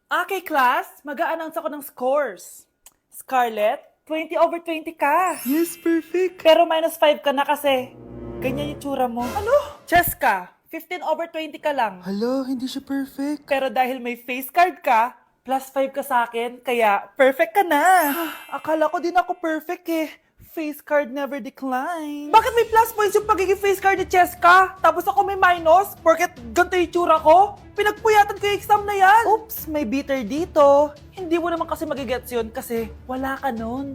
Okay, class, mag-a-announce ako ng scores. Scarlett, 20/20 ka. Yes, perfect. Pero -5 ka na kasi. Ganyan yung tsura mo. Ano? Cheska, 15/20 ka lang. Hala, hindi siya perfect. Pero dahil may face card ka, +5 ka sa akin, kaya perfect ka na. Akala ko din ako perfect eh. Face card never decline. Bakit may plus points yung pagiging face card ni Cheska? Tapos ako may minus? Porket ganito yung tsura ko? Pinagpuyatan ko yung exam na yan. Oops, may bitter dito. Hindi mo naman kasi magigets yun kasi wala ka nun.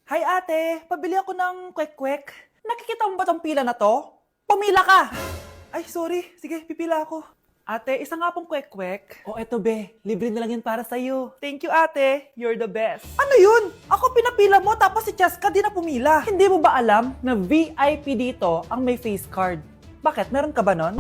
Hi ate, pabili ako ng kwek-kwek. Nakikita mo ba tong pila na to? Pumila ka! Ay, sorry. Sige, pipila ako. Ate, isa nga pong kwek-kwek. O eto be, libre na lang yun para sa'yo. Thank you ate, you're the best. Ano yun? Ako pinapila mo tapos si Cheska di na pumila. Hindi mo ba alam na VIP dito ang may face card? Bakit? Meron ka ba nun?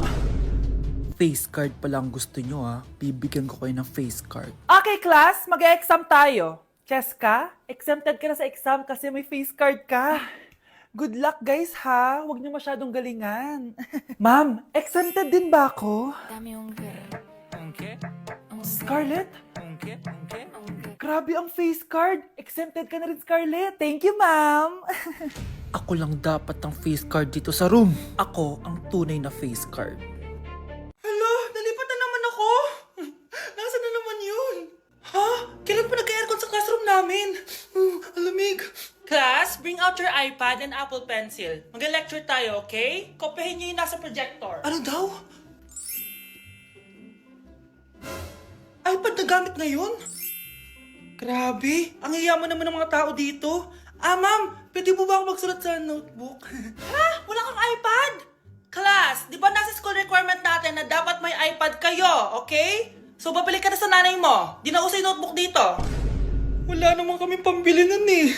Face card pala ang gusto nyo ha. Bibigyan ko kayo ng face card. Okay class, mag-exam tayo. Cheska, exempted ka na sa exam kasi may face card ka. Good luck guys ha, huwag niyo masyadong galingan. Ma'am, exempted din ba ako? Dame un Scarlett? Grabe ang face card. Exempted ka na rin, Scarlett. Thank you, ma'am. Ako lang dapat ang face card dito sa room. Ako ang tunay na face card. Hello, nalipat na naman ako. Nasaan na naman yun? Ha? Kailan pa nag-aircon sa classroom namin? Alamig. Class, bring out your iPad and Apple Pencil. Mag-lecture tayo, okay? Kopyahin niyo yung nasa projector. Ano daw? iPad na gamit ngayon? Grabe, ang yayaman naman ng mga tao dito. Ma'am, pwede mo ba ako magsulat sa notebook? Ha? Wala kang iPad? Class, di ba nasa school requirement natin na dapat may iPad kayo, okay? So, babalik ka na sa nanay mo. Di na uso yung notebook dito. Wala naman kami pambili nun eh.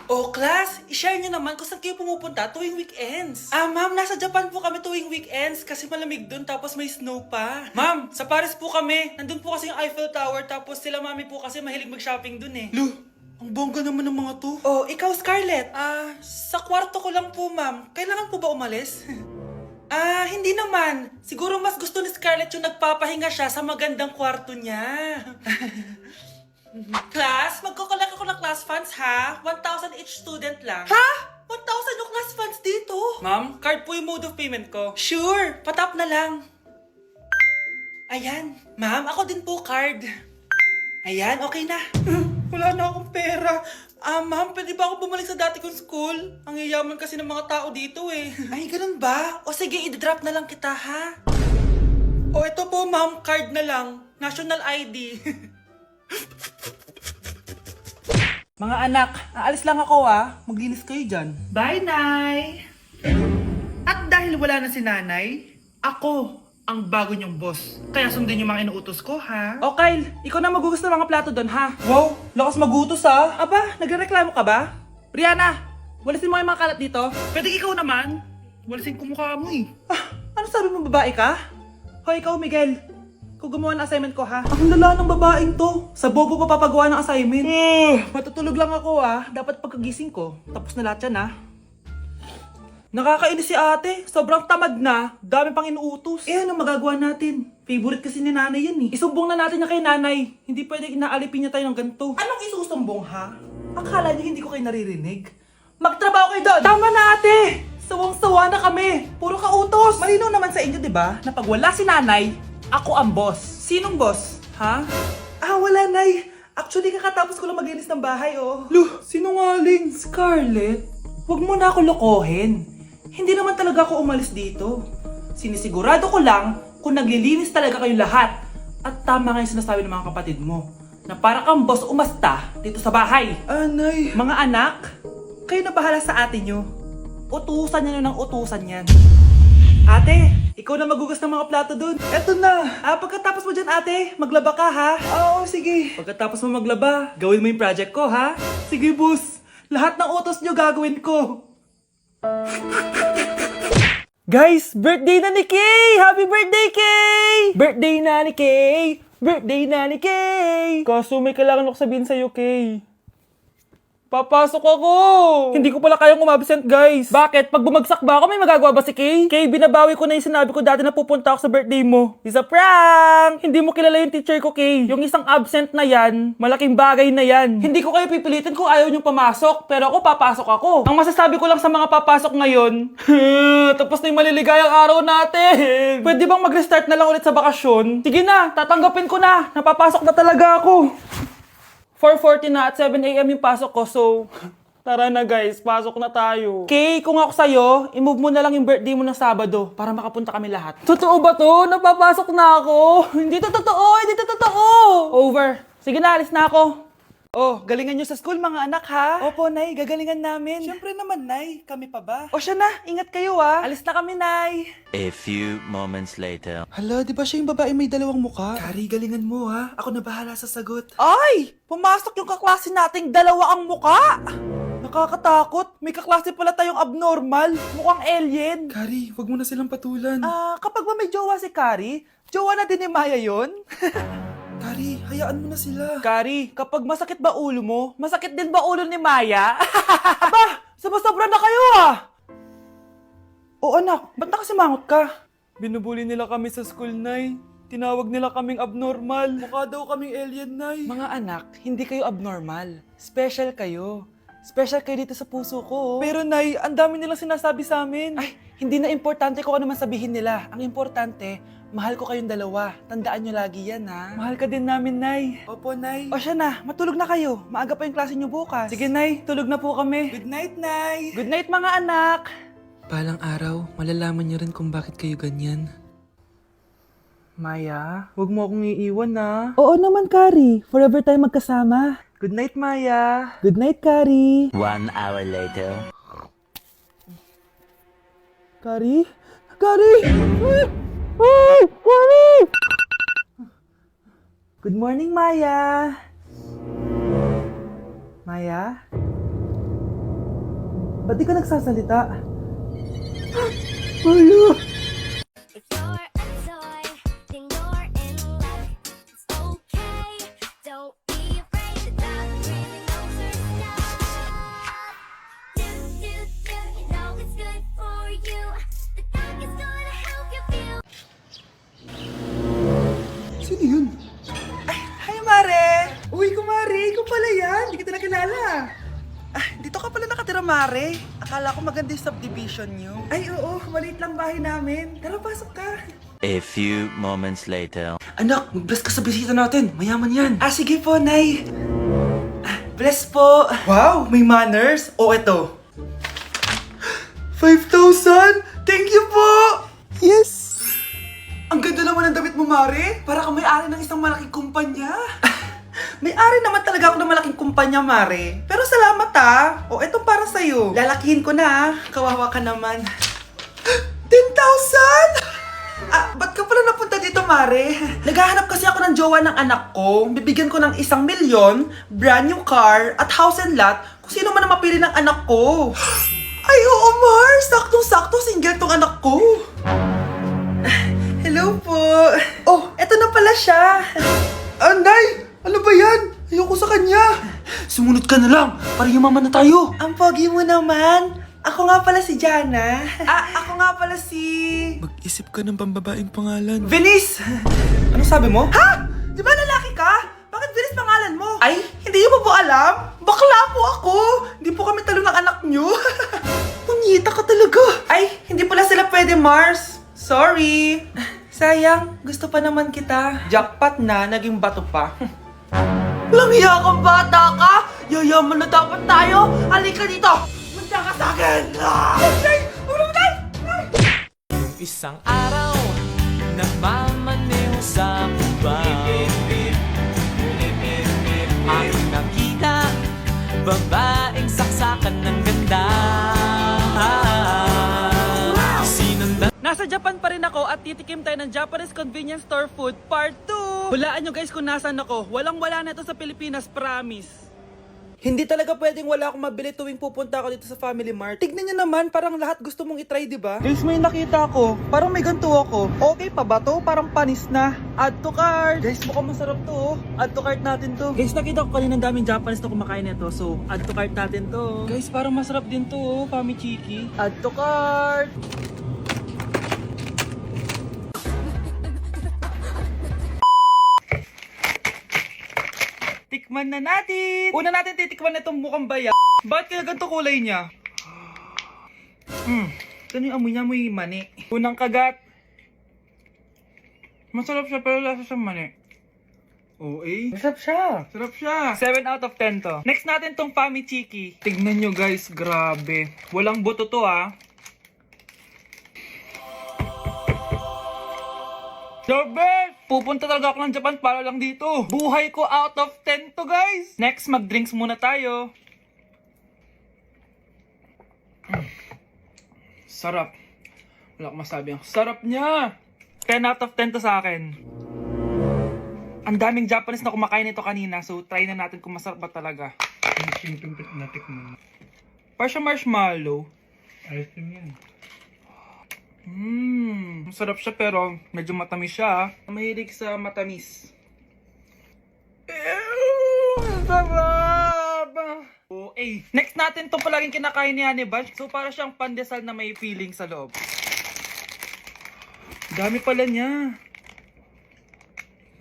Oh, class, i-share nyo naman kung saan kayo pumupunta tuwing weekends. Ma'am, nasa Japan po kami tuwing weekends kasi malamig dun tapos may snow pa. Ma'am, sa Paris po kami. Nandun po kasi yung Eiffel Tower tapos sila mami po kasi mahilig mag-shopping dun eh. Lu, ang bongga naman ng mga to. Oh, ikaw Scarlett. Sa kwarto ko lang po ma'am. Kailangan po ba umalis? Hindi naman. Siguro mas gusto ni Scarlett yung nagpapahinga siya sa magandang kwarto niya. Class, magko-collect ako ng class funds ha. 1,000 each student lang. Ha? 1,000 yung class funds dito? Ma'am, card po yung mode of payment ko. Sure, patap na lang. Ayan. Ma'am, ako din po card. Ayan, okay na. Wala na akong pera. Ma'am, pwede ba ako bumalik sa dati kong school? Ang yayaman kasi ng mga tao dito eh. Ay, ganun ba? O sige, i-drop na lang kita ha. O ito po ma'am, card na lang. National ID. Mga anak, aalis lang ako Maglinis kayo dyan. Bye, Nay! At dahil wala na si Nanay, ako ang bago niyong boss. Kaya sundin yung mga inuutos ko, ha? O Kyle, ikaw na magugas ng mga plato doon, ha? Wow, lakas magutos, ha? Aba, nagreklamo ka ba? Brianna, walisin mo yung mga kalat dito. Pwede ikaw naman. Walisin ko mukha mo eh. Ano sabi mo, babae ka? Hoy, ikaw, Miguel. Ikaw gumawa ng assignment ko, ha? Ang lala ng babaeng to. Sa bobo pa papagawa ng assignment. Matutulog lang ako, Dapat pagkagising ko. Tapos na lahat yan, Nakakainis si ate. Sobrang tamad na. Dami pang inuutos. Ano magagawa natin? Favorite kasi ni nanay yan eh. Isumbong na natin niya kay nanay. Hindi pwede inaalipin niya tayo ng ganito. Anong isusumbong ha? Akala niyo hindi ko kayo naririnig? Magtrabaho kayo doon! Tama na ate! Sawang-sawa na kami. Puro kautos. Malinaw naman sa inyo, di ba? Na pag wala si nanay, ako ang boss. Sinong boss? Ha? Wala nay. Actually, kakatapos ko lang maglinis ng bahay, oh. Lu, sinungaling. Scarlett, wag mo na ako lokohin. Hindi naman talaga ako umalis dito. Sinisigurado ko lang kung naglilinis talaga kayong lahat. At tama nga yung sinasabi ng mga kapatid mo. Na para kang boss umasta dito sa bahay. Nay. Mga anak, kayo na bahala sa ate nyo. Utusan nyo ng utusan yan. Ate, ikaw na magugas ng mga plato dun. Eto na. Pagkatapos mo dyan ate, maglaba ka ha? Oo, sige. Pagkatapos mo maglaba, gawin mo yung project ko ha? Sige boss. Lahat ng utos nyo gagawin ko. Guys, birthday na ni Kay! Happy birthday, Kay! Birthday na ni Kay! Birthday na ni Kay! Kaso may kailangan ako sabihin sa'yo, Kay. Papasok ako! Hindi ko pala kayang umabsent, guys. Bakit? Pag bumagsak ba ako, may magagawa ba si Kay? Kay, binabawi ko na yung sinabi ko dati na pupunta ako sa birthday mo. It's a prank! Hindi mo kilala yung teacher ko, Kay. Yung isang absent na yan, malaking bagay na yan. Hindi ko kayo pipilitin kung ayaw niyong pumasok, pero ako papasok ako. Ang masasabi ko lang sa mga papasok ngayon, tapos na yung maliligayang araw natin. Pwede bang mag-restart na lang ulit sa bakasyon? Sige na, tatanggapin ko na. Napapasok na talaga ako. 4:40 na at 7 AM yung pasok ko, so tara na guys, pasok na tayo. Okay, kung ako sa'yo, i-move mo na lang yung birthday mo ng Sabado para makapunta kami lahat. Totoo ba to? Napapasok na ako? Hindi to totoo, hindi to totoo. Over. Sige na, alis na ako. Oh, galingan nyo sa school mga anak ha? Opo, Nay, gagalingan namin. Siyempre naman, Nay. Kami pa ba? O siya na, ingat kayo ha. Alis na kami, Nay. A few moments later. Hala, di ba siya yung babae may dalawang muka? Kari, galingan mo ha. Ako na bahala sa sagot. Ay! Pumasok yung kaklase nating dalawa ang muka! Nakakatakot. May kaklase pala tayong abnormal. Mukhang alien. Kari, wag mo na silang patulan. Kapag ba may jowa si Kari, jowa na din ni Maya yun? Kari, hayaan mo na sila. Kari, kapag masakit ba ulo mo, masakit din ba ulo ni Maya? Aba, sumasobra na kayo ah! O anak, ba't nakasimangot ka? Binubuli nila kami sa school, Nay. Tinawag nila kaming abnormal. Mukha daw kaming alien, Nay. Mga anak, hindi kayo abnormal. Special kayo. Special kayo dito sa puso ko. Pero Nay, ang dami nilang sinasabi sa amin. Ay, hindi na importante kung ano man sabihin nila. Ang importante, mahal ko kayong dalawa. Tandaan nyo lagi yan, ha? Mahal ka din namin, Nay. Opo, Nay. O siya na, matulog na kayo. Maaga pa yung klase nyo bukas. Sige, Nay. Tulog na po kami. Good night, Nay. Good night, mga anak. Balang araw, malalaman niyo rin kung bakit kayo ganyan. Maya, huwag mo akong iiwan, na. Oo naman, Kari. Forever tayo magkasama. Good night, Maya. Good night, Kari. 1 hour later. Kari? Kari! Ay! Kari! Good morning, Maya. Maya? Ba't di ka nagsasalita? Maya! If you're a toy, then you're in luck. It's okay, don't be afraid. The dog really knows her stuff. Do, do, do, you know it's good for you. The dog is gonna help you feel. Sino yun? Ay, hi, Mare! Uy, kumare, ikaw pala yan. Hindi kita nakilala. Dito ka pala nakatira, Mare. Akala ko maganda yung subdivision nyo. Ay, oo. Maliit lang bahay namin. Tara, pasok ka. A few moments later. Anak, mag-bless ka sa bisita natin. Mayaman yan. Sige po, Nay. Bless po. Wow, may manners. O, eto. 5,000? Thank you po! Yes! Ang ganda naman ng damit mo, Mare. Para kang may-ari ng isang malaking kumpanya. May-ari naman talaga ako ng malaking kumpanya, Mare. Pero salamat O, etong para sa'yo. Lalakihin ko na Kawawa ka naman. 10,000? Ba't ka pala napunta dito, Mare? Naghahanap kasi ako ng jowa ng anak ko. Bibigyan ko ng 1,000,000, brand new car, at house and lot kung sino man ang mapili ng anak ko. Ay, oo, Mar! Saktong-sakto, single tong anak ko. Hello po. Oh, eto na pala siya. Anday! Ano ba yan? Ayoko sa kanya. Sumunod ka na lang para yumaman na tayo. Ang pogi mo naman. Ako nga pala si Jana. Ako nga pala si... Mag-isip ka ng pambabaeng pangalan. Venice! Ano sabi mo? Ha? Di ba lalaki ka? Bakit Venice pangalan mo? Ay, hindi niyo pa po alam? Bakla po ako. Hindi po kami talo ng anak niyo. Punyita ka talaga. Ay, hindi pala sila pwede, Mars. Sorry. Sayang, gusto pa naman kita. Jackpot na, naging bato pa. Langya kang bata ka! Yayaman na dapat tayo! Halika dito! Punta ka sa akin! Ay! Ulo mo tayo! Isang araw, nagmamaneho sa kuba. Aking nakita, babaeng saksakan ng ganda. Sinundan. Nasa Japan pa rin ako at titikim tayo ng Japanese convenience store food part 2. Hulaan nyo guys kung nasan ako. Walang-wala na ito sa Pilipinas, promise. Hindi talaga pwedeng wala akong mabili tuwing pupunta ako dito sa Family Mart. Tignan nyo naman, parang lahat gusto mong itry, di ba? Guys, may nakita ko. Parang may ganito ako. Okay pa ba to? Parang panis na. Add to cart. Guys, mukhang masarap to. Oh. Add to cart natin to. Guys, nakita ko kanina daming Japanese na kumakain nito. So, add to cart natin to. Guys, parang masarap din to, oh, Famichiki. Add to cart. Tikman na natin! Una natin titikman na itong mukhang baya. Bakit kaya ganito kulay niya? Ito yung amoy niya, amoy mani. Unang kagat. Masarap siya pero lasa siyang mani. Masarap siya. Sarap siya. 7 out of 10 to. Next natin tong Famichiki. Tignan nyo guys, grabe. Walang buto to ah. The best! Pupunta talaga ako ng Japan para lang dito. Buhay ko out of 10 to guys. Next, mag-drinks muna tayo. Sarap. Wala akong masabi. Ang sarap niya. 10 out of 10 to sa akin. Ang daming Japanese na kumakain nito kanina. So, try na natin kung masarap ba talaga. Parang siya marshmallow. Ayos yan. Masarap siya pero medyo matamis siya. Mahilig sa matamis. Sarap! Okay. Next natin itong palaging kinakain ni Honey Bunch. So para siyang pandesal na may feeling sa loob. Dami pala niya.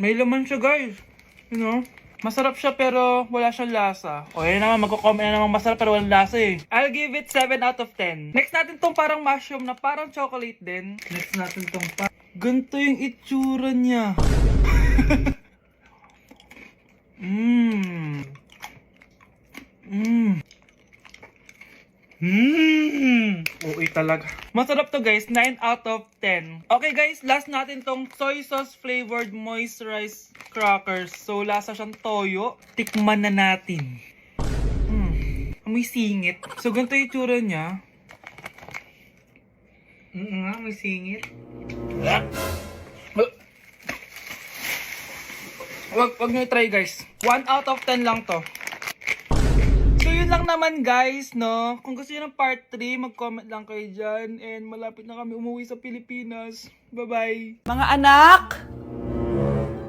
May laman siya guys. You know? Masarap siya pero wala siyang lasa. O yun naman, magko-comment na naman masarap pero walang lasa eh. I'll give it 7 out of 10. Next natin tong parang mushroom na parang chocolate din. Next natin tong ganito yung itsura niya. Okay talaga. Masarap to guys, 9 out of 10. Okay guys, last natin tong soy sauce flavored moisturized crackers. So lasa siyang toyo. Tikman na natin. Amoy singit. So ganito yung itsura niya. Amoy singit. Wag nyo try guys. 1 out of 10 lang to. So yun lang naman guys, no? Kung gusto nyo ng part 3, mag-comment lang kayo dyan. And malapit na kami umuwi sa Pilipinas. Bye-bye! Mga anak!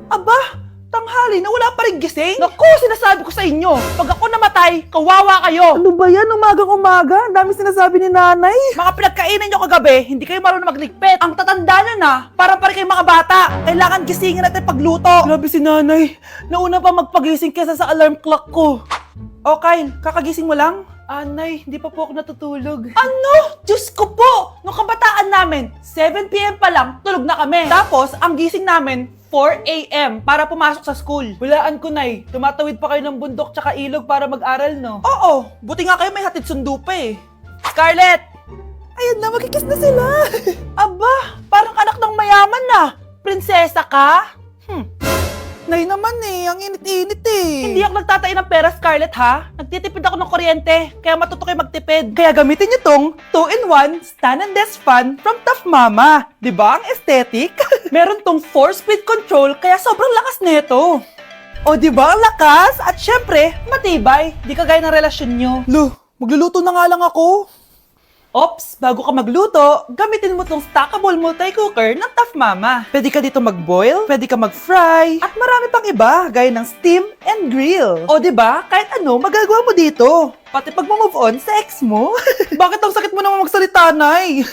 Aba! Tanghali na wala pa rin gising? Naku, sinasabi ko sa inyo, pag ako namatay, kawawa kayo! Ano ba yan? Umagang-umaga? Ang dami sinasabi ni nanay. Mga pinagkainan nyo kagabi, hindi kayo marunong magligpit. Ang tatanda nyo na, parang pa rin kayong mga bata. Kailangan gisingin natin pagluto. Grabe si nanay. Nauna pa magpagising kesa sa alarm clock ko. O Kyle, kakagising mo lang? Anay, hindi pa po ako natutulog. Ano? Diyos ko po! Nung kabataan namin, 7 p.m. pa lang, tulog na kami. Tapos, ang gising namin, 4 a.m. para pumasok sa school. Hulaan ko, Nay. Tumatawid pa kayo ng bundok tsaka ilog para mag-aral, no? Oo, buti nga kayo may hatid sundo pa eh. Scarlett! Ayan na, magkikiss na sila. Aba, parang anak ng mayaman na. Prinsesa ka? Nay naman eh, ang init-init eh. Hindi ako nagtatain ng pera, Scarlett ha. Nagtitipid ako ng kuryente, kaya matuto kayo magtipid. Kaya gamitin niyo tong 2-in-1 Stand and Desk Fan from Tough Mama. Diba ang aesthetic? Meron tong 4-speed control, kaya sobrang lakas nito. O diba ang lakas? At syempre, matibay. Di kagaya ng relasyon nyo. Lo, magluluto na nga lang ako. Ops, bago ka magluto, gamitin mo tong stackable multi-cooker ng Tough Mama. Pwede ka dito mag-boil, pwede ka mag-fry, at marami pang iba, gaya ng steam and grill. O diba, kahit ano, magagawa mo dito. Pati pag move on sa ex mo. Bakit ang sakit mo naman magsalita, Nay?